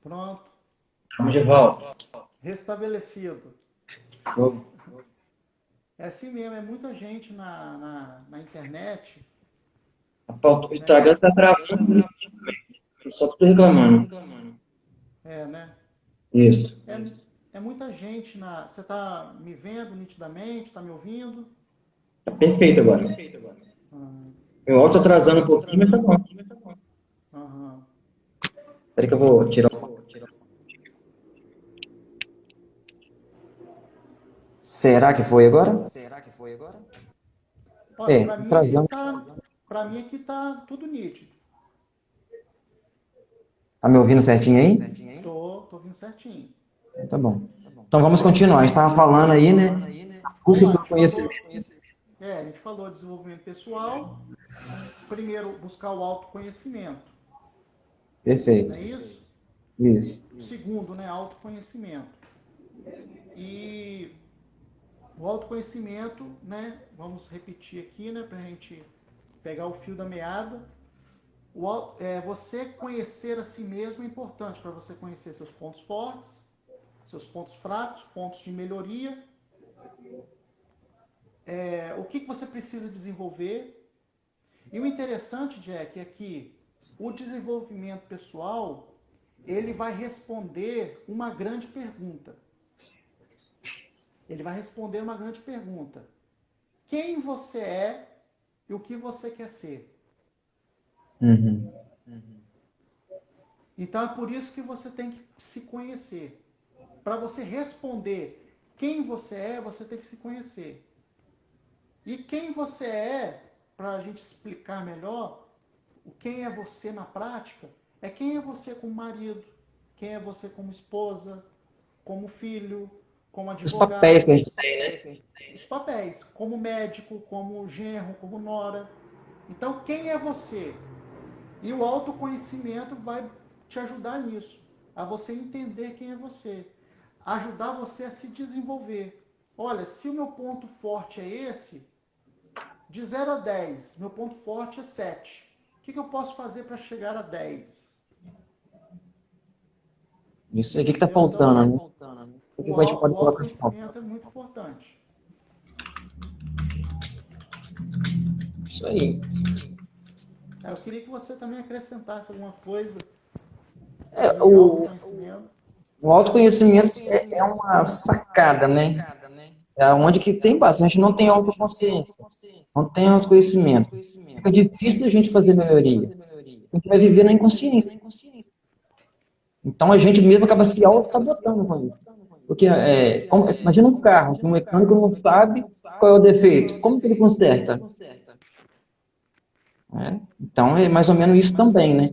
Pronto, Estamos de volta. restabelecido. Show. É assim mesmo, é muita gente na internet, Rapaz, o né? Instagram tá travando muito. Eu só tô reclamando. É, né? Isso. É muita gente na. Você tá me vendo nitidamente? Tá me ouvindo? Tá perfeito agora. Ah, Meu áudio tá atrasando um pouquinho, mas tá bom. aham. Espera que eu vou tirar o fone. Será que foi agora? Olha, É, atrasando. para mim aqui tá tudo nítido. Tá me ouvindo certinho aí? Tô ouvindo certinho. Tá bom. Então vamos continuar. A gente estava falando aí, né? Vamos Busca lá, pelo conhecimento. a gente falou de desenvolvimento pessoal. Primeiro, buscar o autoconhecimento, não Perfeito. é isso? Isso. Segundo, né, autoconhecimento. E o autoconhecimento, né, vamos repetir aqui, né, para a gente pegar o fio da meada. Você conhecer a si mesmo é importante para você conhecer seus pontos fortes, seus pontos fracos, pontos de melhoria, o que você precisa desenvolver. E o interessante, Jack, é que o desenvolvimento pessoal ele vai responder uma grande pergunta. Ele vai responder uma grande pergunta: quem você é e o que você quer ser? Uhum. Então é por isso que você tem que se conhecer. Para você responder quem você tem que se conhecer. E quem você é, para a gente explicar melhor, o quem é você na prática, é quem é você como marido, quem é você como esposa, como filho, como Os papéis que a advogado, gente tem, né? os papéis, como médico, como genro, como nora. Então, quem é você? E o autoconhecimento vai te ajudar nisso, a você entender quem é você, ajudar você a se desenvolver. Olha, se o meu ponto forte é esse, de 0 a 10, meu ponto forte é 7. O que eu posso fazer para chegar a 10? Isso aí. O que está Entendeu? Então, faltando, né? O que o a gente pode colocar de falta? autoconhecimento é muito importante. Isso aí. Eu queria que você também acrescentasse alguma coisa É, de autoconhecimento. o autoconhecimento é uma sacada, né? É onde que tem base. A gente não tem autoconsciência, não tem autoconhecimento. Fica difícil a gente fazer melhoria. A gente vai viver na inconsciência. Então a gente mesmo acaba se auto-sabotando com isso. Porque, imagina um carro, que um mecânico não sabe qual é o defeito. Como que ele conserta? Né? Então é mais ou menos isso também, né?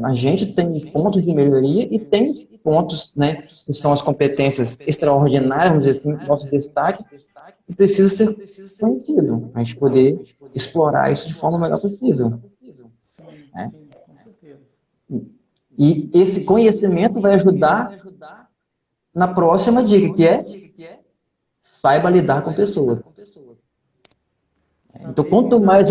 A gente tem pontos de melhoria e tem pontos, né, que são as competências extraordinárias, vamos dizer assim, nosso destaque, que precisa ser conhecido, a gente poder explorar isso de forma melhor possível. Sim, Né? sim, com certeza. E esse conhecimento vai ajudar na próxima dica, que é saiba lidar com pessoas. Então, Saber quanto lidar. mais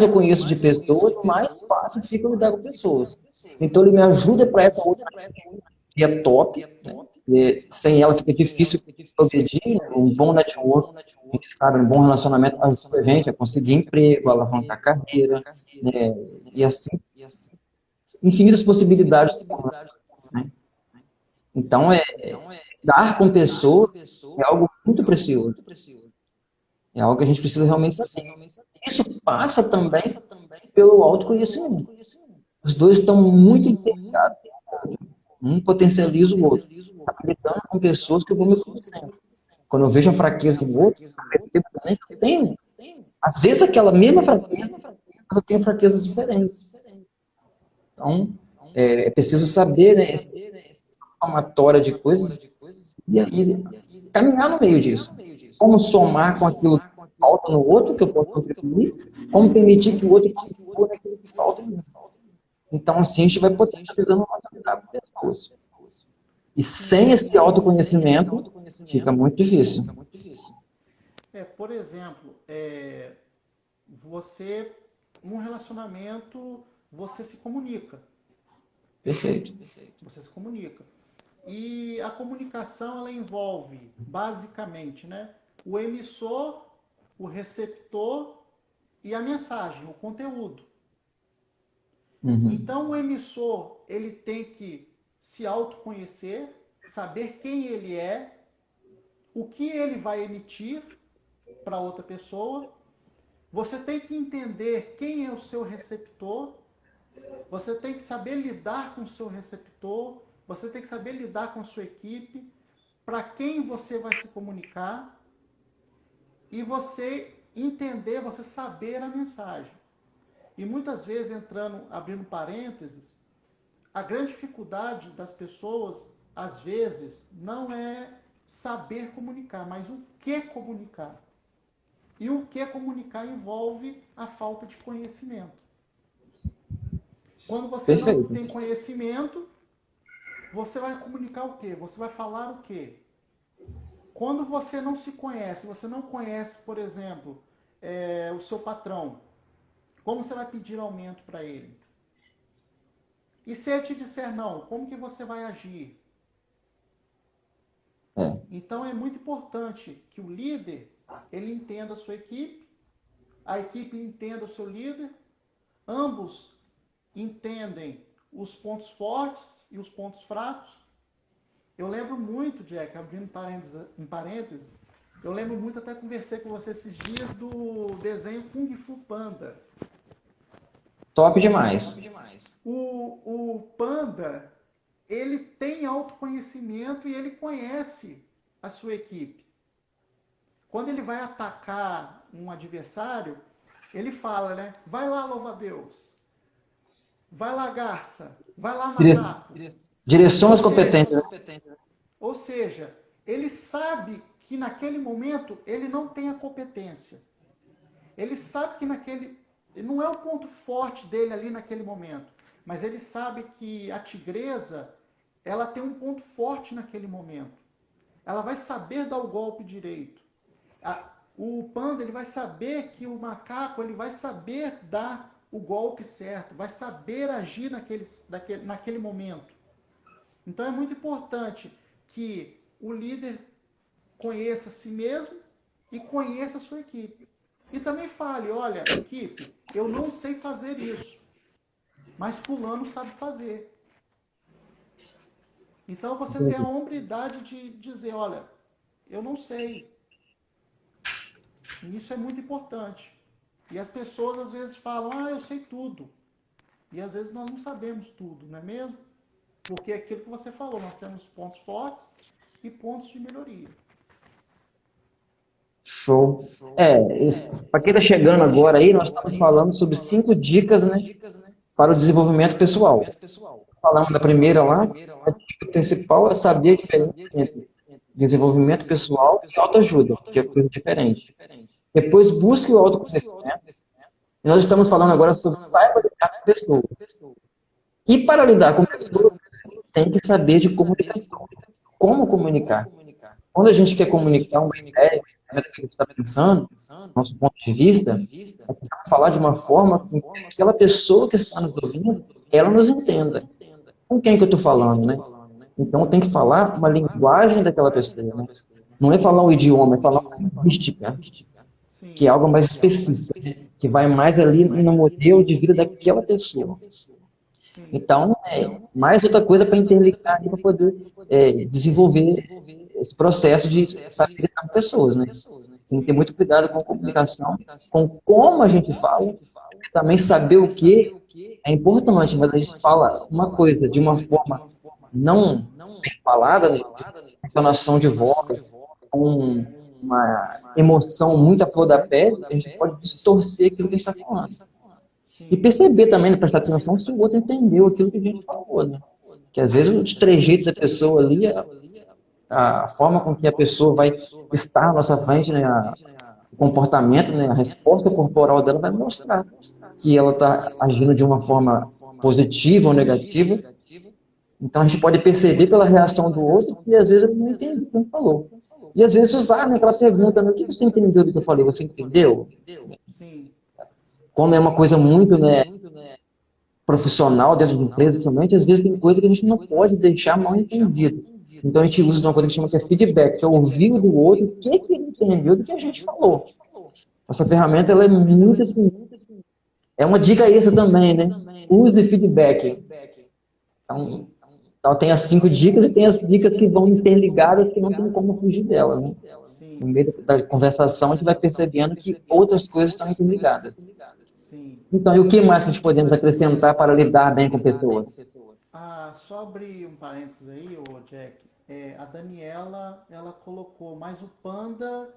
eu conheço de pessoas, mais fácil fica lidar com pessoas. Então, ele me ajuda para essa outra que é top, né? E sem ela fica difícil progredir, né? Um bom network, a gente sabe, um bom relacionamento ajuda a gente a conseguir emprego, a alavancar carreira, né? E assim, infinitas possibilidades, né? Então, dar com pessoas é algo muito precioso, é algo que a gente precisa realmente saber. Isso passa também pelo autoconhecimento. Os dois estão muito interligados, um potencializa o outro. Tá lidando com pessoas que eu vou me conhecendo. Quando eu vejo a fraqueza do outro, eu percebo também que eu tenho, às vezes, aquela mesma fraqueza, mas eu tenho fraquezas diferentes. Então, é preciso saber, né, essa somatória de coisas e aí caminhar no meio disso. Como somar com aquilo que falta no outro, que eu posso contribuir, como permitir que o outro contribua naquilo que falta em mim. Então, assim, a gente vai potencializando o nosso lidar com pessoas. E Sim, sem esse autoconhecimento, fica muito difícil. por exemplo, você, num relacionamento, você se comunica. Perfeito. Você se comunica. E a comunicação, ela envolve, basicamente, né, o emissor, o receptor e a mensagem, o conteúdo. Uhum. Então, o emissor, ele tem que se autoconhecer, saber quem ele é, o que ele vai emitir para outra pessoa. Você tem que entender quem é o seu receptor. Você tem que saber lidar com o seu receptor. Você tem que saber lidar com a sua equipe. Para quem você vai se comunicar. E você entender, você saber a mensagem. E muitas vezes, abrindo parênteses, a grande dificuldade das pessoas, às vezes, não é saber comunicar, mas o que comunicar. E o que comunicar envolve a falta de conhecimento. Quando você não Perfeito. tem conhecimento, você vai comunicar o quê? Você vai falar o quê? Quando você não se conhece, você não conhece, por exemplo, o seu patrão, como você vai pedir aumento para ele? E se ele te disser não, como que você vai agir? Então é muito importante que o líder, ele entenda a sua equipe, a equipe entenda o seu líder, ambos entendem os pontos fortes e os pontos fracos. Eu lembro muito, Jack, abrindo parênteses, eu lembro muito, até conversei com você esses dias, do desenho Kung Fu Panda. Top demais. O Panda, ele tem autoconhecimento e ele conhece a sua equipe. Quando ele vai atacar um adversário, ele fala, né? Vai lá, louva-a-Deus. Vai lá, garça. Vai lá, macaco. Direciona as competências. Ou seja, ele sabe que naquele momento ele não tem a competência. Ele sabe que não é o ponto forte dele ali naquele momento. Mas ele sabe que a tigresa, ela tem um ponto forte naquele momento. Ela vai saber dar o golpe direito. O panda, ele vai saber que o macaco, ele vai saber dar o golpe certo, vai saber agir naquele momento. Então é muito importante que o líder conheça a si mesmo e conheça a sua equipe. E também fale, olha, equipe, eu não sei fazer isso, mas fulano sabe fazer. Então você tem a hombridade de dizer, olha, eu não sei. E isso é muito importante. E as pessoas às vezes falam, eu sei tudo. E às vezes nós não sabemos tudo, não é mesmo? Porque é aquilo que você falou, nós temos pontos fortes e pontos de melhoria. Show. Para quem está chegando agora aí, nós estamos falando sobre 5 dicas, né, para o desenvolvimento pessoal. Falamos da primeira lá, a dica principal é saber a diferença entre desenvolvimento pessoal e autoajuda, que é coisa diferente. Depois, busque o autoconhecimento. E nós estamos falando agora sobre saiba lidar com pessoas. E para lidar com pessoas, tem que saber de comunicação. Como comunicar? Quando a gente quer comunicar uma ideia, que a gente está pensando, nosso ponto de vista, a gente tem que falar de uma forma que aquela pessoa que está nos ouvindo, ela nos entenda. Com quem que eu estou falando, né? Então, tem que falar uma linguagem daquela pessoa, né? Não é falar um idioma, é falar uma linguística, que é algo mais específico, né? Que vai mais ali no modelo de vida daquela pessoa. Então, mais outra coisa para interligar para poder desenvolver esse processo de saber lidar com pessoas, né? Tem que ter muito cuidado com a comunicação, com como a gente fala, também saber o que é importante, mas a gente fala uma coisa de uma forma não falada, né? Entonação de voz, com uma emoção muito à flor da pele, a gente pode distorcer aquilo que a gente está falando. E perceber também, né, prestar atenção se o outro entendeu aquilo que a gente falou, né? Que às vezes os trejeitos da pessoa ali, a forma com que a pessoa vai estar à nossa frente, né, o comportamento, né, a resposta corporal dela vai mostrar que ela está agindo de uma forma positiva ou negativa. Então a gente pode perceber pela reação do outro que às vezes ele não entendeu o que a gente falou. E às vezes usar, né, aquela pergunta, né, o que você entendeu do que eu falei? Você entendeu? Sim. Quando é uma coisa muito, né, profissional, dentro de empresa, principalmente, às vezes tem coisa que a gente não pode deixar mal entendido. Então a gente usa uma coisa que chama que é feedback, que é ouvir do outro o que ele entendeu do que a gente falou. Essa ferramenta ela é muito assim, é uma dica extra também, né? Use feedback. Então tem as 5 dicas e tem as dicas que vão interligadas que não tem como fugir dela, né? Sim, No meio da conversação a gente vai percebendo que outras coisas estão interligadas. sim. Então, e o que mais que a gente podemos acrescentar para lidar bem com pessoas? Só abrir um parênteses aí, ô Jack. A Daniela, ela colocou, mas o Panda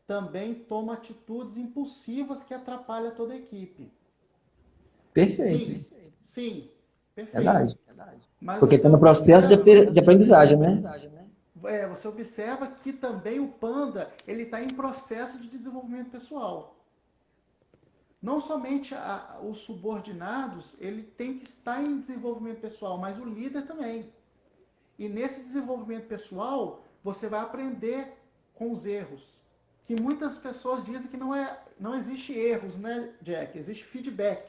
também toma atitudes impulsivas que atrapalham toda a equipe. Perfeito, Sim, sim, perfeito. verdade. Mas Porque você está no processo de aprendizagem, né? você observa que também o Panda ele está em processo de desenvolvimento pessoal. Não somente os subordinados, ele tem que estar em desenvolvimento pessoal, mas o líder também. E nesse desenvolvimento pessoal, você vai aprender com os erros. Que muitas pessoas dizem que não existe erros, né, Jack? Existe feedback.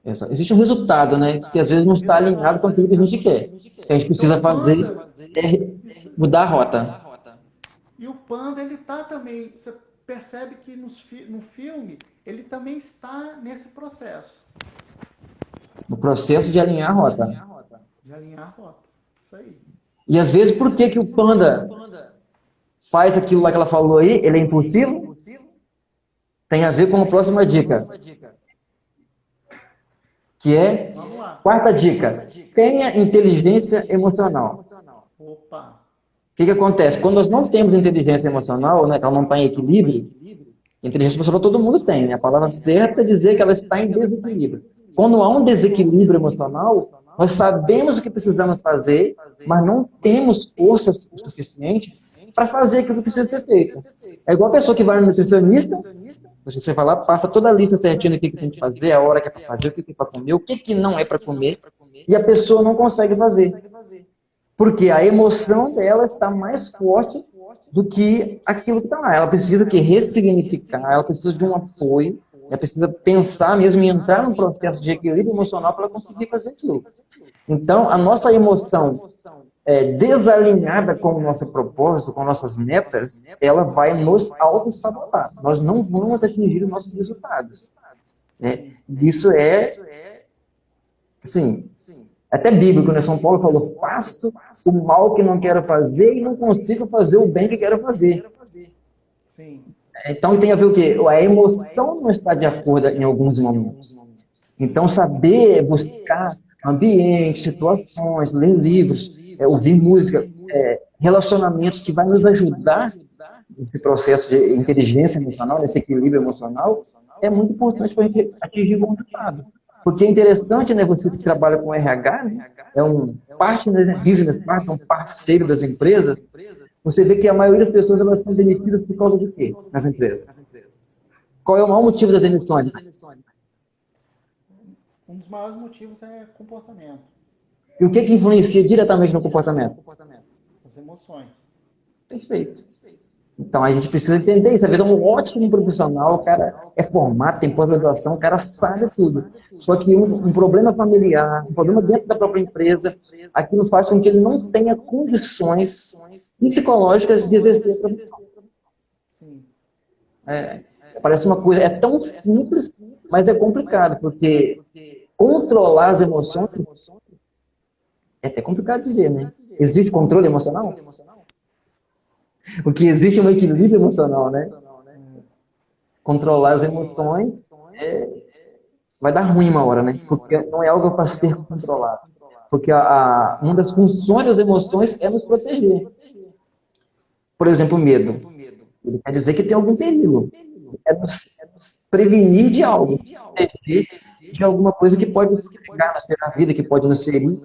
Existe um resultado, né? Que às vezes não está alinhado com aquilo que a gente quer. O que a gente Então precisa o fazer Panda, é mudar a rota. e o Panda ele tá também, você percebe que no filme ele também está nesse processo No processo de alinhar a rota. de alinhar a rota. Isso aí. E às vezes, por que que o panda faz aquilo lá que ela falou aí? Ele é impulsivo? Tem a ver com a próxima dica, que é Vamos lá. quarta dica. Tenha inteligência emocional. Opa. O que que acontece? Quando nós não temos inteligência emocional, né, que ela não está em equilíbrio, inteligência emocional todo mundo tem, né? A palavra certa é dizer que ela está em desequilíbrio. Quando há um desequilíbrio emocional, nós sabemos o que precisamos fazer, mas não temos força suficiente para fazer aquilo que precisa ser feito. É igual a pessoa que vai no nutricionista, você vai lá, passa toda a lista certinha do que tem que fazer, a hora que é para fazer, o que é para comer, o que não é para comer, e a pessoa não consegue fazer. Porque a emoção dela está mais forte do que aquilo que está lá. Ela precisa que ressignificar, ela precisa de um apoio, ela precisa pensar mesmo em entrar num processo de equilíbrio emocional para ela conseguir fazer aquilo. Então, a nossa emoção desalinhada com o nosso propósito, com nossas metas, ela vai nos auto-sabotar. Nós não vamos atingir os nossos resultados. Né? Isso é, assim, até bíblico, né? São Paulo falou, faço o mal que não quero fazer e não consigo fazer o bem que quero fazer. Sim. Então tem a ver o quê? A emoção não está de acordo em alguns momentos. Então saber buscar ambientes, situações, ler livros, ouvir música, relacionamentos que vai nos ajudar nesse processo de inteligência emocional, nesse equilíbrio emocional, é muito importante para a gente atingir o resultado. Porque é interessante, né, você que trabalha com RH, né, é um partner business partner, um parceiro das empresas, você vê que a maioria das pessoas elas são demitidas por causa de quê nas empresas? Qual é o maior motivo das demissões? Um dos maiores motivos é comportamento, E o que que influencia diretamente no comportamento? as emoções. Perfeito. Então a gente precisa entender isso. Às vezes é um ótimo profissional, o cara é formado, tem pós-graduação, o cara sabe tudo. Só que um problema familiar, um problema dentro da própria empresa, aquilo faz com que ele não tenha condições psicológicas de exercer a profissão. Sim. Parece uma coisa, é tão simples, mas é complicado, porque controlar as emoções é até complicado dizer, né? Existe controle emocional? Porque existe um equilíbrio emocional, né? Controlar as emoções vai dar ruim uma hora, né? Porque não é algo para ser controlado. Porque uma das funções das emoções é nos proteger. Por exemplo, o medo. Ele quer dizer que tem algum perigo. É nos prevenir de algo. Proteger de alguma coisa que pode nos pegar na vida, que pode nos ferir.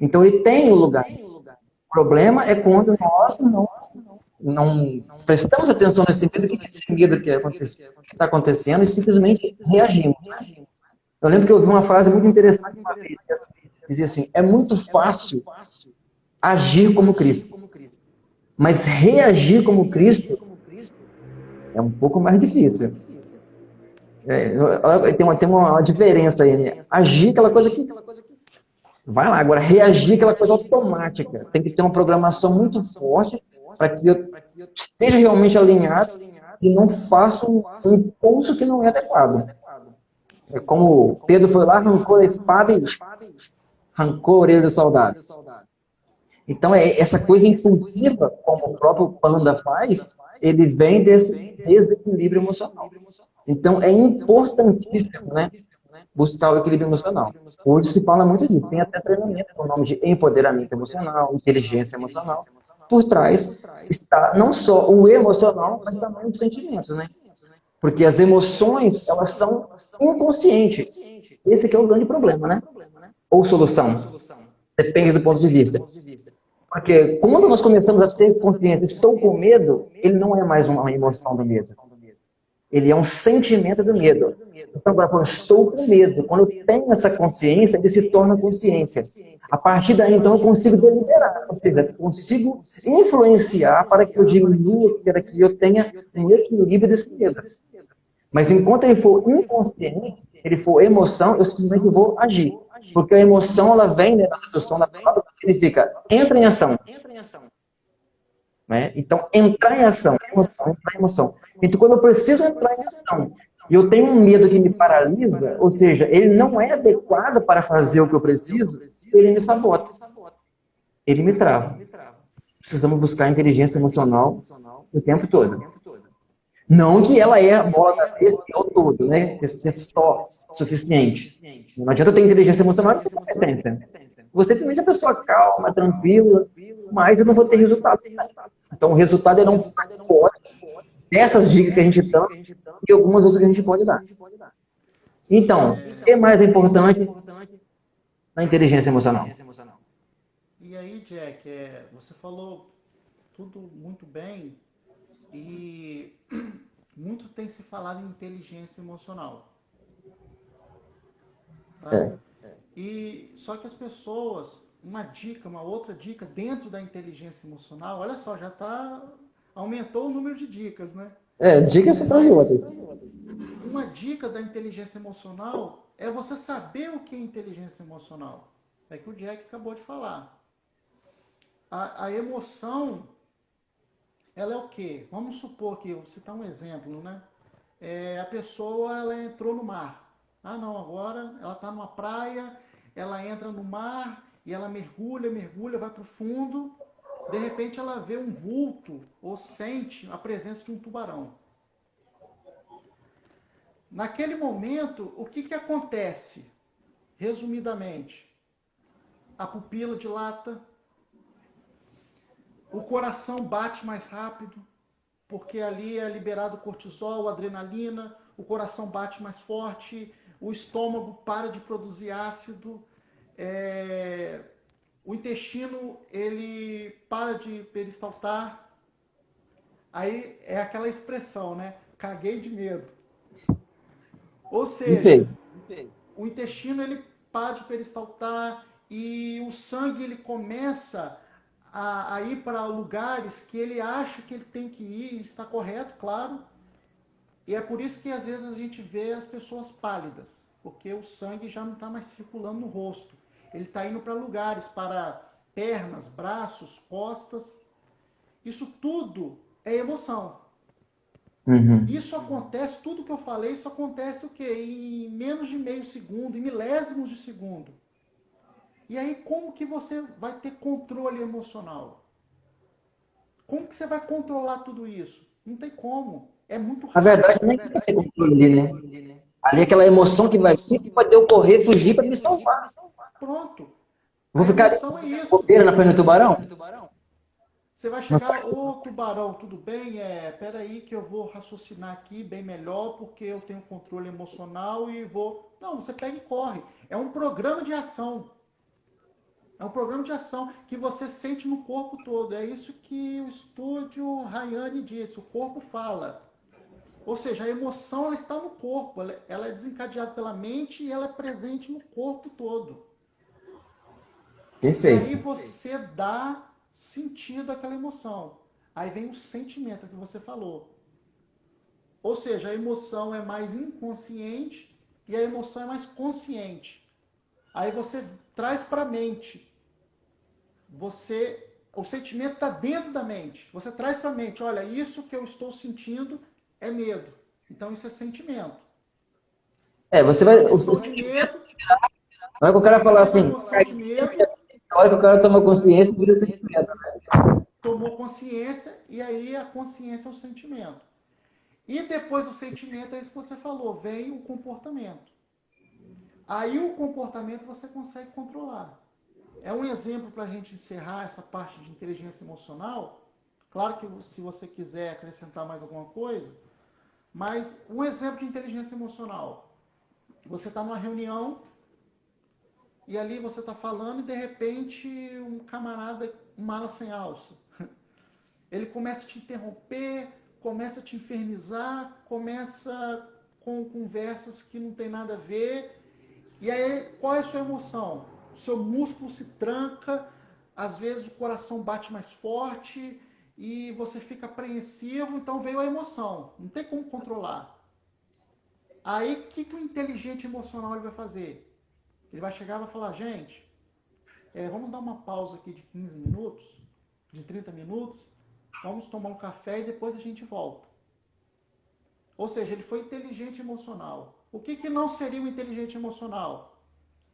Então, ele tem um lugar. O problema é quando nós não prestamos atenção nesse medo, que esse medo que está acontecendo, e simplesmente reagimos. Eu lembro que eu ouvi uma frase muito interessante uma vez, que dizia assim, é muito fácil agir como Cristo, mas reagir como Cristo é um pouco mais difícil. Tem uma diferença aí, né? Agir é aquela coisa que vai lá. Agora, reagir é aquela coisa automática. Tem que ter uma programação muito forte para que eu esteja realmente alinhado e não faça um impulso que não é adequado. É como Pedro foi lá, arrancou a espada e arrancou a orelha do soldado. Então, essa coisa impulsiva, como o próprio Panda faz, ele vem desse desequilíbrio emocional. Então, é importantíssimo, né, buscar o equilíbrio emocional. Hoje se fala muito disso. Tem até treinamento com o nome de empoderamento emocional, inteligência emocional. Por trás está não só o emocional, mas também os sentimentos, né? Porque as emoções, elas são inconscientes. Esse aqui é o grande problema, né? Ou solução. Depende do ponto de vista. Porque quando nós começamos a ter consciência, estou com medo, ele não é mais uma emoção do medo. Ele é um sentimento do medo. Então, agora, quando eu estou com medo, quando eu tenho essa consciência, ele se torna consciência. A partir daí, então, eu consigo deliberar, ou seja, eu consigo influenciar para que eu diminua, para que eu tenha um equilíbrio desse medo. Mas enquanto ele for inconsciente, ele for emoção, eu simplesmente vou agir. Porque a emoção, ela vem, né, na tradução da palavra, que significa entra em ação. Né? Então, entrar em ação, emoção, entrar em emoção. Então, quando eu preciso entrar em ação e eu tenho um medo que me paralisa, ou seja, ele não é adequado para fazer o que eu preciso, ele me sabota, ele me trava. Precisamos buscar inteligência emocional o tempo todo. Não que ela é a bola da vez ou todo, né? Que é só suficiente. Não adianta ter inteligência emocional e ter competência. Você simplesmente é uma pessoa calma, tranquila, mas eu não vou ter resultado. Então, o resultado é um pacote dessas dicas que a gente dá e algumas outras que a gente pode dar. Então, o que é mais importante na inteligência emocional? E aí, Jack, você falou tudo muito bem e muito tem se falado em inteligência emocional. Tá? É, E só que as pessoas, uma outra dica dentro da inteligência emocional, olha só, aumentou o número de dicas, né? dicas atrás de Mas outras. uma dica da inteligência emocional é você saber o que é inteligência emocional. É que o Jack acabou de falar. A emoção, ela é o quê? Vamos supor que, vou citar um exemplo, né? A pessoa, ela entrou no mar. Ah, não, agora ela está numa praia, ela entra no mar e ela mergulha, mergulha, vai para o fundo. De repente ela vê um vulto ou sente a presença de um tubarão. Naquele momento, o que acontece? Resumidamente, a pupila dilata, o coração bate mais rápido, porque ali é liberado cortisol, adrenalina, o coração bate mais forte, o estômago para de produzir ácido, o intestino ele para de peristaltar. Aí é aquela expressão, né? Caguei de medo. Ou seja, Perfeito. o intestino ele para de peristaltar e o sangue ele começa a ir para lugares que ele acha que ele tem que ir, está correto, claro. E é por isso que às vezes a gente vê as pessoas pálidas, porque o sangue já não está mais circulando no rosto. Ele está indo para lugares, para pernas, braços, costas. Isso tudo é emoção. Uhum. Isso acontece, tudo que eu falei, isso acontece o quê? Em menos de meio segundo, em milésimos de segundo. E aí como que você vai ter controle emocional? Como que você vai controlar tudo isso? Não tem como. É muito Na verdade, rápido. nem vai ter controle ali, né? Ali é aquela emoção que vai vir, que pode eu correr, fugir para me salvar. Pronto. Vou A ficar emoção é isso. bobeira na frente do tubarão? Você vai Não chegar, faz ô tubarão, tudo bem? Peraí que eu vou raciocinar aqui bem melhor, porque eu tenho controle emocional e vou. Não, você pega e corre. É um programa de ação. É um programa de ação que você sente no corpo todo. É isso que o estúdio Rayane disse. O corpo fala. Ou seja, a emoção ela está no corpo. Ela é desencadeada pela mente e ela é presente no corpo todo. E aí Perfeito. você dá sentido àquela emoção. Aí vem o sentimento que você falou. Ou seja, a emoção é mais inconsciente e a emoção é mais consciente. Aí você traz para a mente. O sentimento está dentro da mente. Você traz para a mente, olha, isso que eu estou sentindo é medo. Então isso é sentimento. Você Tem vai. uma emoção de medo, Na hora que o cara você falar teve uma assim, emoção de medo, na hora que o cara toma consciência, vira sentimento. tomou consciência e aí a consciência é o sentimento. E depois do sentimento, é isso que você falou, vem o comportamento. Aí o comportamento você consegue controlar. É um exemplo para a gente encerrar essa parte de inteligência emocional. Claro que se você quiser acrescentar mais alguma coisa, mas um exemplo de inteligência emocional. Você está numa reunião e ali você está falando e de repente um camarada, mala sem alça, ele começa a te interromper, começa a te infernizar, começa com conversas que não tem nada a ver. E aí, qual é a sua emoção? O seu músculo se tranca, às vezes o coração bate mais forte e você fica apreensivo, então veio a emoção. Não tem como controlar. Aí, o que o inteligente emocional ele vai fazer? Ele vai chegar e vai falar, gente, vamos dar uma pausa aqui de 15 minutos, de 30 minutos, vamos tomar um café e depois a gente volta. Ou seja, ele foi inteligente emocional. O que não seria um inteligente emocional?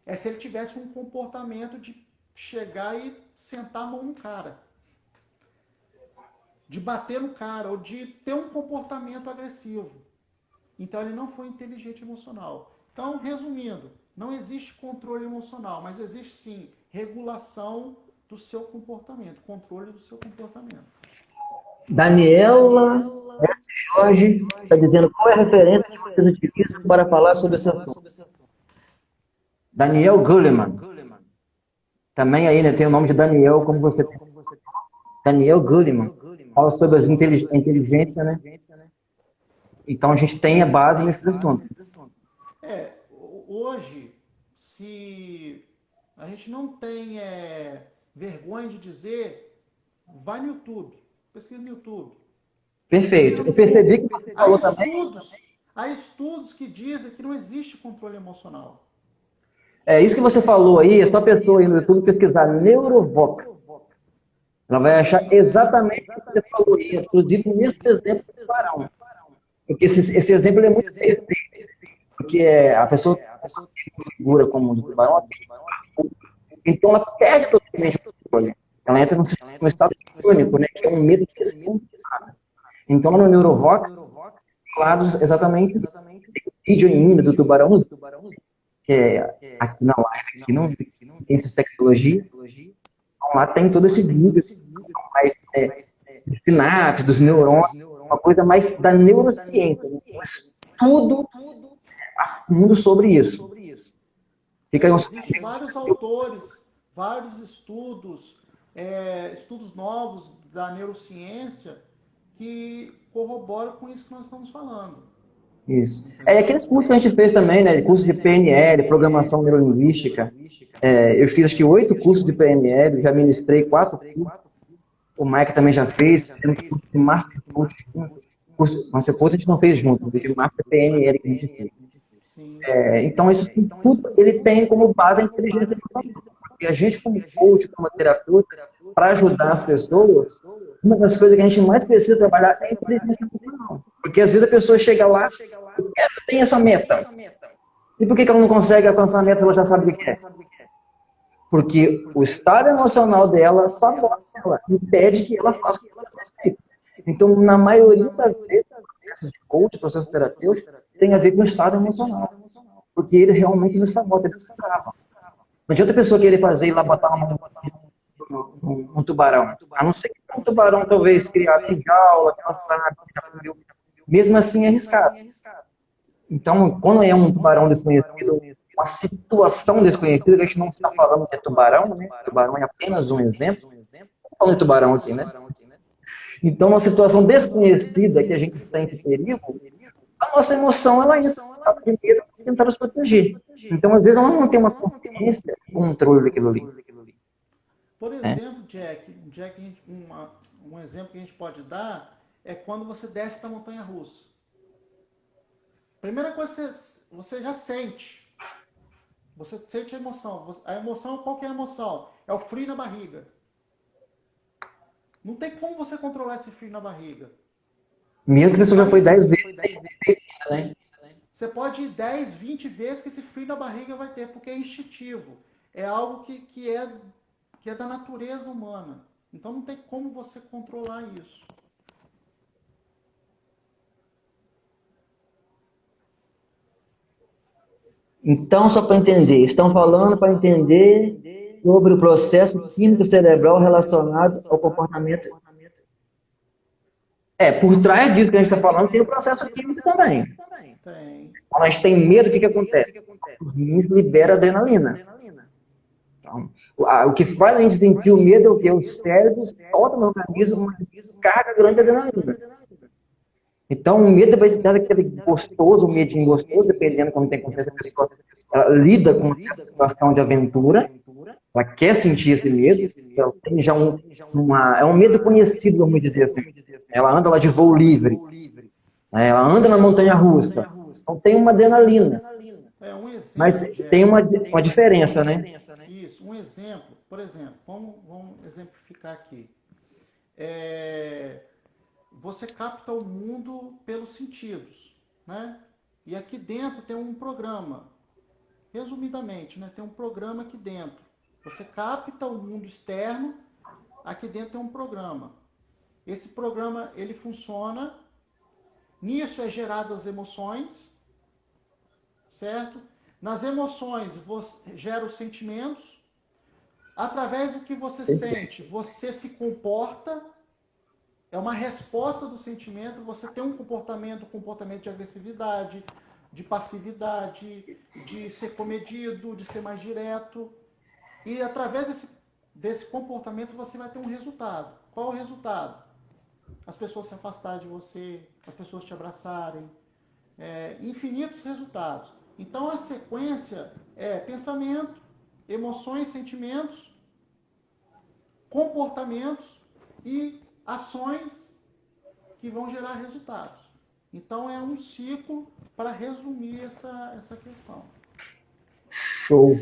É se ele tivesse um comportamento de chegar e sentar a mão no cara, de bater no cara, ou de ter um comportamento agressivo. Então ele não foi inteligente emocional. Então, resumindo, não existe controle emocional, mas existe sim regulação do seu comportamento, controle do seu comportamento. Daniela S. Jorge está dizendo qual é a referência que vocês utilizam para falar sobre esse assunto. Daniel Goleman. Também aí, né, tem o nome de Daniel, como você tem. Daniel Goleman. Fala sobre a inteligência, né? Então a gente tem a base nesse assunto. Hoje, se a gente não tem vergonha de dizer, vai no YouTube, pesquisa no YouTube. Perfeito. Eu percebi que você falou também. Há estudos que dizem que não existe controle emocional. É isso que você falou aí, é só a pessoa aí no YouTube pesquisar Neurovox. Ela vai achar exatamente o que você falou aí, inclusive o mesmo exemplo do tubarão. Porque esse exemplo é muito perfeito. Porque a pessoa que configura como um tubarão, então ela perde totalmente o controle. Ela entra num estado pânico, né, que é um medo que descompensado. Então, no Neurovox, claro, exatamente, tem um vídeo ainda do tubarão, que é aqui na live, aqui não tem essas tecnologias. Então, lá tem todo esse vídeo, mais sinapse, dos neurônios, uma coisa mais da neurociência, né? Um estudo a fundo sobre isso. Fica aí Existem vários autores, vários estudos novos da neurociência que corroboram com isso que nós estamos falando. Isso. Aqueles cursos que a gente fez também, né? Curso de PNL, Programação Neurolinguística. Eu fiz acho que 8 cursos de PNL, já ministrei 4 cursos. O Mike também já fez, tem um curso de Master Coach. Master Coach a gente não fez junto, o de Master PNL que a gente fez. Então, isso tudo ele tem como base a inteligência emocional. Porque a gente, como coach, como terapeuta, para ajudar as pessoas, uma das coisas que a gente mais precisa trabalhar é a inteligência emocional. Porque às vezes a pessoa chega lá, eu tenho essa meta. E por que ela não consegue alcançar a meta se ela já sabe o que é? Porque o estado emocional dela sabota ela, impede que ela faça o que ela deve. Então, na maioria das vezes, processos de coach, processos terapêuticos, tem a ver com o estado emocional. Porque ele realmente nos sabota, ele nos trava. Não adianta a pessoa querer fazer e lá botar um tubarão. A não ser que um tubarão talvez criado em jaula, que ela sabe, mesmo assim é arriscado. Então, quando é um tubarão desconhecido, uma situação desconhecida, que a gente não está falando que é tubarão, né? Tubarão é apenas um exemplo. Não estamos falando de tubarão aqui, né? Então, uma situação desconhecida que a gente sente perigo, a nossa emoção, ela entra primeiro tentar nos proteger. Então, às vezes, ela não tem uma consciência, controle daquilo ali. Por exemplo, Jack, um exemplo que a gente pode dar é quando você desce da montanha-russa. Primeira coisa, você já sente. Você sente a emoção. A emoção, qual que é a emoção? É o frio na barriga. Não tem como você controlar esse frio na barriga. Mesmo que a pessoa já foi 10 vezes, né? Você pode ir 10, 20 vezes que esse frio na barriga vai ter, porque é instintivo. É algo que é da natureza humana. Então não tem como você controlar isso. Então, só para entender, estão falando para entender sobre o processo químico cerebral relacionado ao comportamento. Por trás disso que a gente está falando, tem o processo químico também. Tem. Quando a gente tem medo, o que acontece? Os rins liberam adrenalina. Então, o que faz a gente sentir o medo é o que? O cérebro solta no organismo uma carga grande de adrenalina. Então, o medo vai dar aquele gostoso, um medinho gostoso, dependendo de como tem consciência, a pessoa ela lida com a situação de aventura, ela quer sentir esse medo, ela tem já é um medo conhecido, vamos dizer assim. Ela anda lá de voo livre, né? Ela anda na montanha-russa, então tem uma adrenalina, É um mas exemplo, tem Jefferson. uma diferença, né? Isso, um exemplo. Por exemplo, vamos exemplificar aqui. É, você capta o mundo pelos sentidos, né? E aqui dentro tem um programa. Resumidamente, né? Tem um programa aqui dentro. Você capta o mundo externo, aqui dentro tem um programa. Esse programa, ele funciona, nisso é gerado as emoções, certo? Nas emoções, você gera os sentimentos. Através do que você sente, você se comporta. É uma resposta do sentimento. Você tem um comportamento de agressividade, de passividade, de ser comedido, de ser mais direto. E através desse comportamento você vai ter um resultado. Qual é o resultado? As pessoas se afastarem de você, as pessoas te abraçarem, infinitos resultados. Então a sequência é pensamento, emoções, sentimentos, comportamentos e ações que vão gerar resultados. Então é um ciclo para resumir essa questão. Show.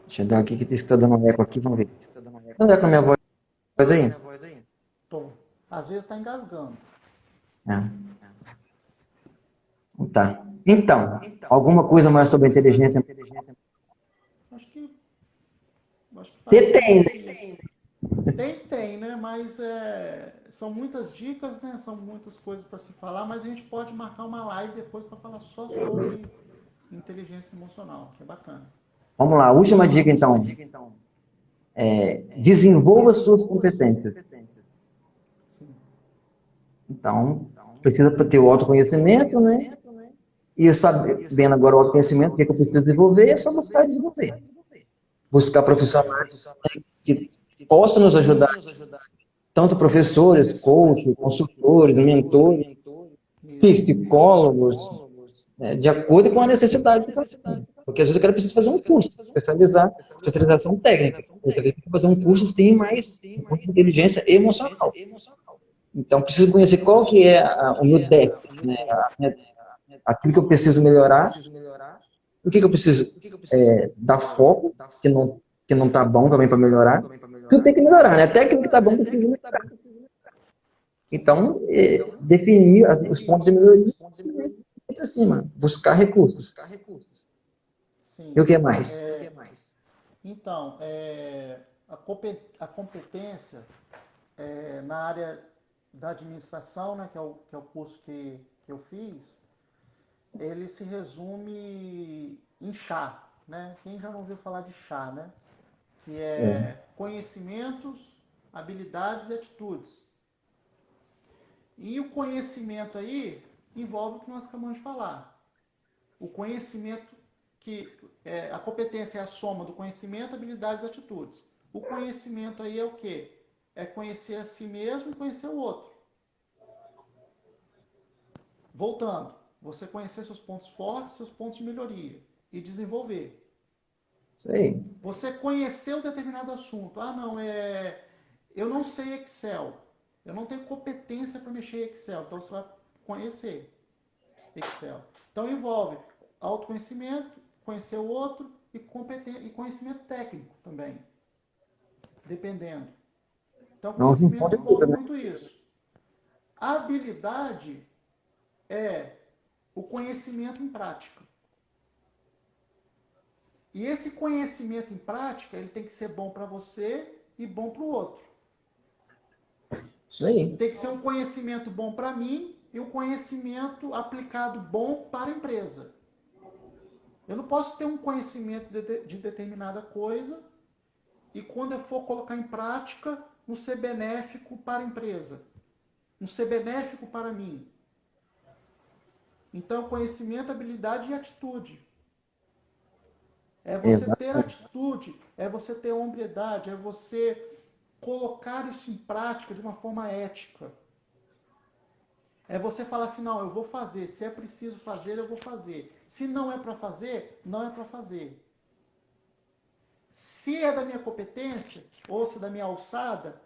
Deixa eu dar aqui, que está dando um eco aqui, vamos ver. Não é com a minha voz aí? Tô. Às vezes está engasgando. Tá. Então, alguma coisa mais sobre inteligência? Acho que Tem, tem, né? Mas são muitas dicas, né? São muitas coisas para se falar, mas a gente pode marcar uma live depois para falar só sobre inteligência emocional, que é bacana. Vamos lá, última dica então. Desenvolva suas competências. Sim. Então, precisa ter o autoconhecimento, né? E sabendo agora o autoconhecimento, o que eu preciso desenvolver, é só buscar desenvolver. Buscar profissionais que possam nos ajudar, tanto professores, coaches, consultores, mentores, psicólogos, de acordo com a necessidade do paciente. Porque às vezes o cara precisa fazer um curso, especialização técnica. Ele tem que fazer um curso, sim, mas com inteligência emocional. Então, preciso conhecer qual que é o meu déficit, né? Aquilo que eu preciso melhorar, o que eu preciso dar foco, que não tá bom também para melhorar. Tudo tem que melhorar, né? Até aquilo que tá bom precisa melhorar. Então, definir os pontos de melhoria e para cima, buscar recursos. Sim. E o que mais? Então, a competência na área da administração, né, que é o curso que eu fiz, ele se resume em chá, né? Quem já não ouviu falar de chá, né? Que é conhecimentos, habilidades e atitudes. E o conhecimento aí envolve o que nós acabamos de falar. O conhecimento a competência é a soma do conhecimento, habilidades e atitudes. O conhecimento aí é o quê? É conhecer a si mesmo e conhecer o outro. Voltando, você conhecer seus pontos fortes, seus pontos de melhoria e desenvolver. Isso aí. Você conhecer um determinado assunto. Ah, não, eu não sei Excel. Eu não tenho competência para mexer em Excel, então você vai conhecer Excel. Então envolve autoconhecimento, conhecer o outro e conhecimento técnico também, dependendo. Então Não conhecimento responde envolve tudo, né? muito isso. A habilidade é o conhecimento em prática. E esse conhecimento em prática, ele tem que ser bom para você e bom para o outro. Isso aí. Tem que ser um conhecimento bom para mim e um conhecimento aplicado bom para a empresa. Eu não posso ter um conhecimento de determinada coisa e quando eu for colocar em prática, não ser benéfico para a empresa. Não ser benéfico para mim. Então, conhecimento, habilidade e atitude. É você ter Exatamente. atitude, é você ter hombridade, é você colocar isso em prática de uma forma ética. É você falar assim, não, eu vou fazer. Se é preciso fazer, eu vou fazer. Se não é para fazer, não é para fazer. Se é da minha competência, ou se é da minha alçada,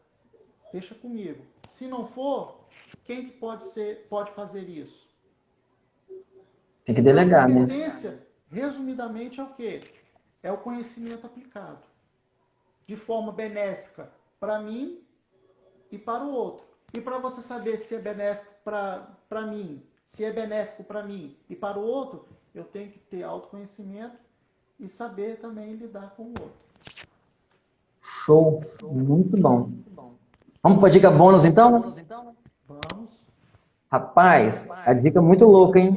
deixa comigo. Se não for, quem que pode fazer isso? Tem que Então, a delegar, né? competência, resumidamente, é o quê? É o conhecimento aplicado. De forma benéfica para mim e para o outro. E para você saber se é benéfico para mim, se é benéfico para mim e para o outro, eu tenho que ter autoconhecimento e saber também lidar com o outro. Show. Muito bom. Vamos para a dica bônus, então? Vamos. Rapaz, a dica é muito louca, hein?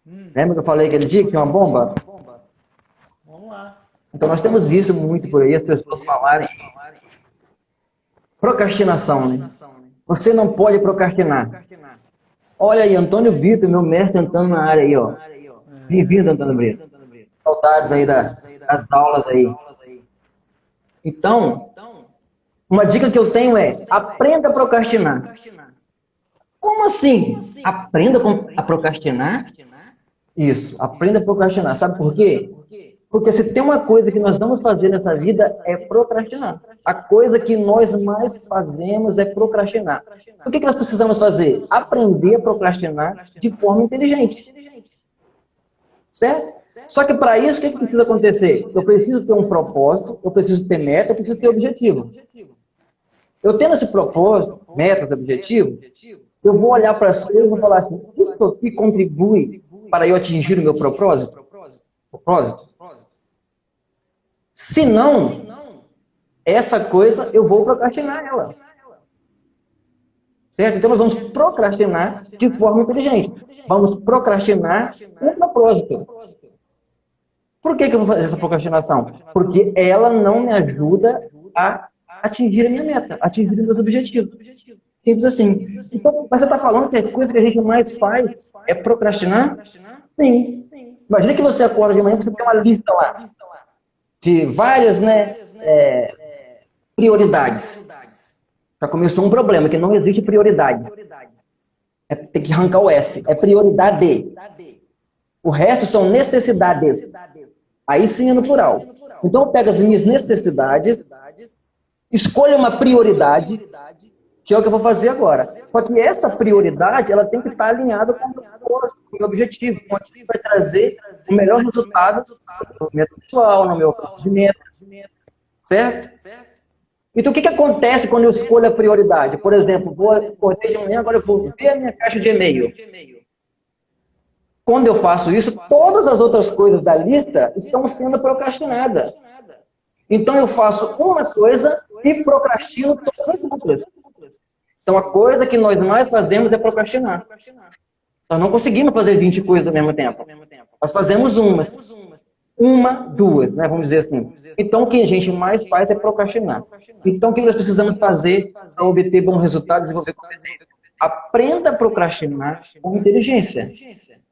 Lembra que eu falei aquele dia que é uma bomba? Vamos lá. Então, nós temos visto muito por aí as pessoas falarem procrastinação, né? Você não pode procrastinar. Olha aí, Antônio Vitor, meu mestre entrando na área aí, ó. Bem-vindo, Antônio Brito. Saudades aí das aulas aí. Então, uma dica que eu tenho é, aprenda a procrastinar. Como assim? Aprenda a procrastinar? Isso, aprenda a procrastinar. Sabe por quê? Porque se tem uma coisa que nós vamos fazer nessa vida é procrastinar. A coisa que nós mais fazemos é procrastinar. O que nós precisamos fazer? Aprender a procrastinar de forma inteligente. Certo? Só que para isso, o que precisa acontecer? Eu preciso ter um propósito, eu preciso ter meta, eu preciso ter objetivo. Eu tendo esse propósito, metas, objetivo, eu vou olhar para as coisas e vou falar assim, isso aqui contribui para eu atingir o meu propósito? Se não, essa coisa eu vou procrastinar ela. Certo? Então nós vamos procrastinar de forma inteligente. Vamos procrastinar com propósito. Por que eu vou fazer essa procrastinação? Porque ela não me ajuda a atingir a minha meta, a atingir os meus objetivos. Simples assim. Então, mas você está falando que a coisa que a gente mais faz é procrastinar? Sim. Imagina que você acorda de manhã e você tem uma lista lá de várias, né, prioridades. Já começou um problema, que não existe prioridades. Tem que arrancar o S. É prioridade. O resto são necessidades. Aí sim é no plural. Então eu pego as minhas necessidades, escolho uma prioridade, que é o que eu vou fazer agora. Só que essa prioridade, ela tem que estar alinhada com o meu propósito, com o meu objetivo, com aquilo que vai trazer o melhor resultado no meu pessoal, no meu procedimento. Certo? Então, o que acontece quando eu escolho a prioridade? Por exemplo, vou acordar de manhã, agora eu vou ver a minha caixa de e-mail. Quando eu faço isso, todas as outras coisas da lista estão sendo procrastinadas. Então, eu faço uma coisa e procrastino todas as outras. Então, a coisa que nós mais fazemos é procrastinar. Nós não conseguimos fazer 20 coisas ao mesmo tempo. Nós fazemos uma, duas, né, vamos dizer assim. Então, o que a gente mais faz é procrastinar. Então, o que nós precisamos fazer para obter bom resultado e desenvolver competência? Aprenda a procrastinar com inteligência.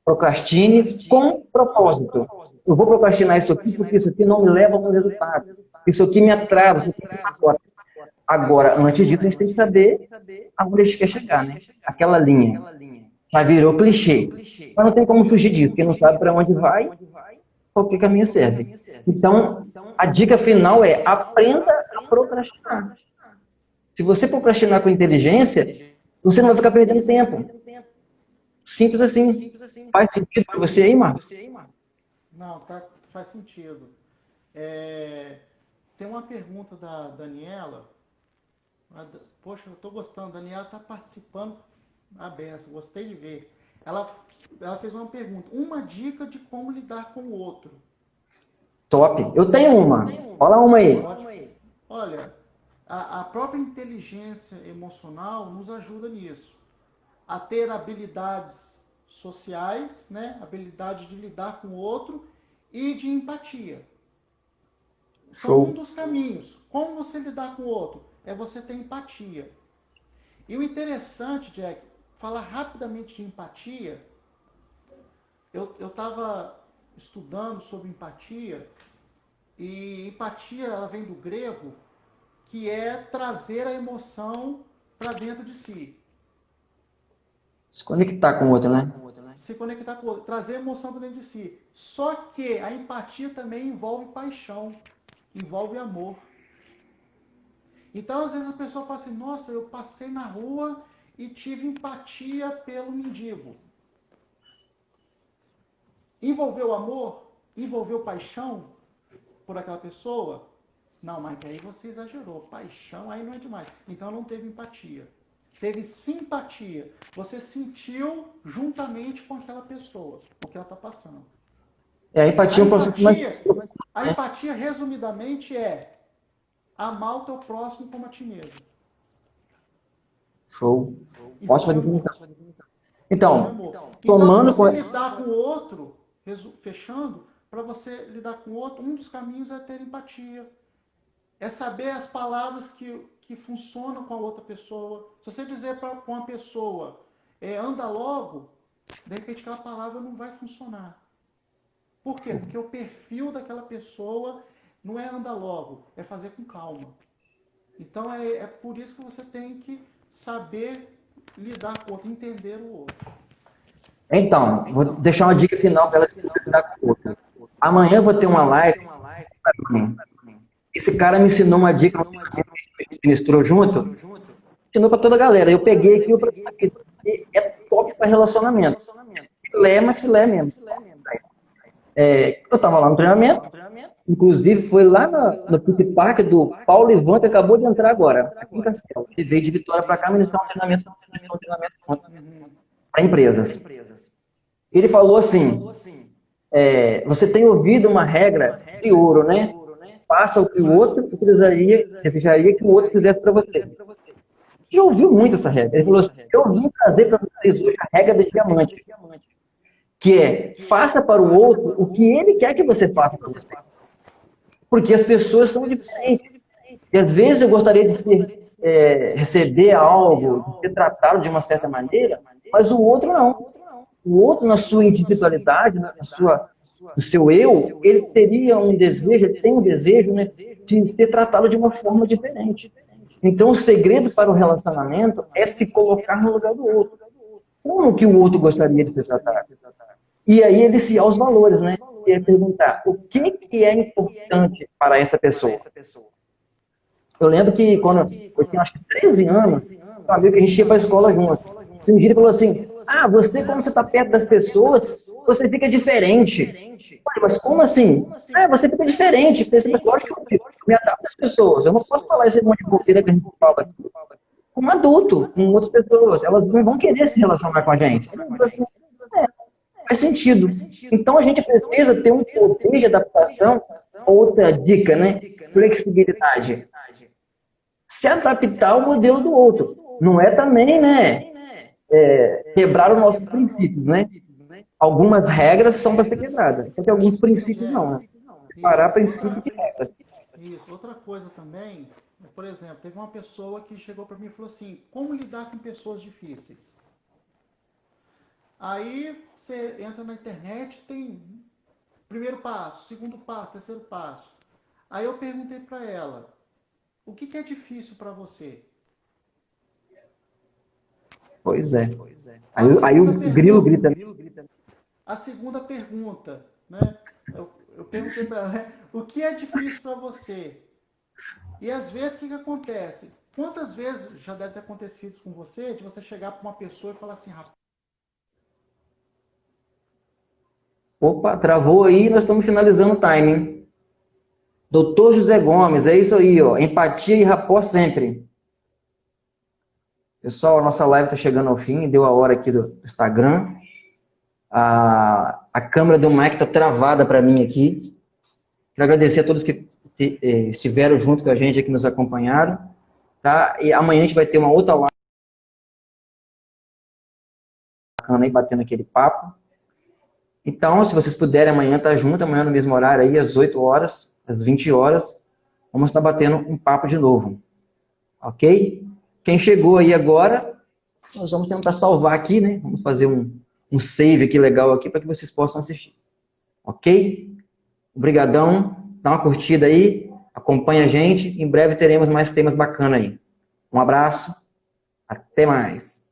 Procrastine com propósito. Eu vou procrastinar isso aqui porque isso aqui não me leva a um resultado. Isso aqui me atrasa, isso aqui me sacode. Agora, antes disso, a gente tem que saber aonde a gente quer chegar, né? Aquela linha. Já virou clichê. Mas não tem como fugir disso. Quem não sabe para onde vai, qualquer caminho serve. Então, a dica final é aprenda a procrastinar. Se você procrastinar com inteligência, você não vai ficar perdendo tempo. Simples assim. Faz sentido para você aí, Marcos? Não, faz sentido. É, tem uma pergunta da Daniela. Poxa, eu estou gostando. A Daniela está participando. A benção, gostei de ver. Ela fez uma pergunta. Uma dica de como lidar com o outro. Top. Eu tenho uma. Fala uma aí. Olha, a própria inteligência emocional nos ajuda nisso. A ter habilidades sociais, né? Habilidade de lidar com o outro e de empatia. São um dos caminhos. Como você lidar com o outro? É você ter empatia. E o interessante, Jack, falar rapidamente de empatia. Eu estava estudando sobre empatia, e empatia ela vem do grego, que é trazer a emoção para dentro de si. Se conectar com o outro, né? Se conectar com o outro, trazer a emoção para dentro de si. Só que a empatia também envolve paixão, envolve amor. Então, às vezes a pessoa fala assim, nossa, eu passei na rua e tive empatia pelo mendigo. Envolveu amor? Envolveu paixão por aquela pessoa? Não, mas aí você exagerou. Paixão aí não é demais. Então não teve empatia. Teve simpatia. Você sentiu juntamente com aquela pessoa o que ela está passando. A empatia é um processo mais... A empatia, resumidamente, é amar o teu próximo como a ti mesmo. Show. Ótima definição. Então, tomando... Então, você lidar com o outro, fechando, para você lidar com o outro, um dos caminhos é ter empatia. É saber as palavras que funcionam com a outra pessoa. Se você dizer para uma pessoa, anda logo, de repente aquela palavra não vai funcionar. Por quê? Porque o perfil daquela pessoa não é andar logo, é fazer com calma. Então é por isso que você tem que saber lidar com o outro, entender o outro. Então, vou deixar uma dica final para ela lidar com o outro. Amanhã eu vou ter uma live. Esse cara me ensinou uma dica que a gente ministrou junto, ensinou para toda a galera. Eu peguei aqui e é top para relacionamento. Filé, mas filé mesmo. Eu estava lá no treinamento, inclusive foi lá no Pit Park do Paulo Ivan, que acabou de entrar agora, aqui em Castelo. Ele veio de Vitória para cá ministrar um treinamento para empresas. Ele falou assim, você tem ouvido uma regra de ouro, né? Faça o que o outro desejaria que o outro fizesse para você. Já ouviu muito essa regra. Ele falou assim, eu vim trazer para vocês hoje a regra de diamante, que é, faça para o outro o que ele quer que você faça para você. Porque as pessoas são diferentes. E às vezes eu gostaria de receber algo, de ser tratado de uma certa maneira, mas o outro não. O outro, na sua individualidade, no seu eu, ele teria um desejo, ele tem um desejo, né, de ser tratado de uma forma diferente. Então, o segredo para o relacionamento é se colocar no lugar do outro. Como que o outro gostaria de ser tratado? E aí iniciar os valores, né? E perguntar, o que é importante para essa pessoa? Eu lembro que quando eu tinha acho que 13 anos, um amigo que a gente ia para a escola junto. E um dia ele falou assim, você quando você está perto das pessoas, você fica diferente. Mas como assim? Você fica diferente. Mas lógico que eu me adapto às pessoas. Eu não posso falar esse monte de bobeira que a gente fala aqui. Um adulto, com outras pessoas, elas não vão querer se relacionar com a gente. Assim, faz sentido. Então a gente precisa ter um poder de adaptação. Outra dica, né? Flexibilidade. Se adaptar ao modelo do outro. Não é também, né? Quebrar os nossos princípios, né? Algumas regras são para ser quebradas, só que alguns princípios não, né? Separar princípio de regra. Isso. Outra coisa também, por exemplo, teve uma pessoa que chegou para mim e falou assim, como lidar com pessoas difíceis? Aí você entra na internet, tem primeiro passo, segundo passo, terceiro passo. Aí eu perguntei para ela, o que é difícil para você? Pois é. Aí o grilo grita. A segunda pergunta, né? Eu perguntei para ela, o que é difícil para você? E às vezes o que acontece? Quantas vezes já deve ter acontecido isso com você, de você chegar para uma pessoa e falar assim, rapaz, Opa, travou aí, nós estamos finalizando o timing. Doutor José Gomes, é isso aí, ó. Empatia e rapó sempre. Pessoal, a nossa live está chegando ao fim, deu a hora aqui do Instagram. A câmera do Mike está travada para mim aqui. Quero agradecer a todos que estiveram junto com a gente aqui, nos acompanharam. Tá? E amanhã a gente vai ter uma outra live bacana aí, batendo aquele papo. Então, se vocês puderem amanhã estar junto, amanhã no mesmo horário aí, às 8 horas, às 20 horas, vamos estar batendo um papo de novo. Ok? Quem chegou aí agora, nós vamos tentar salvar aqui, né? Vamos fazer um save aqui legal aqui para que vocês possam assistir. Ok? Obrigadão. Dá uma curtida aí. Acompanha a gente. Em breve teremos mais temas bacanas aí. Um abraço. Até mais.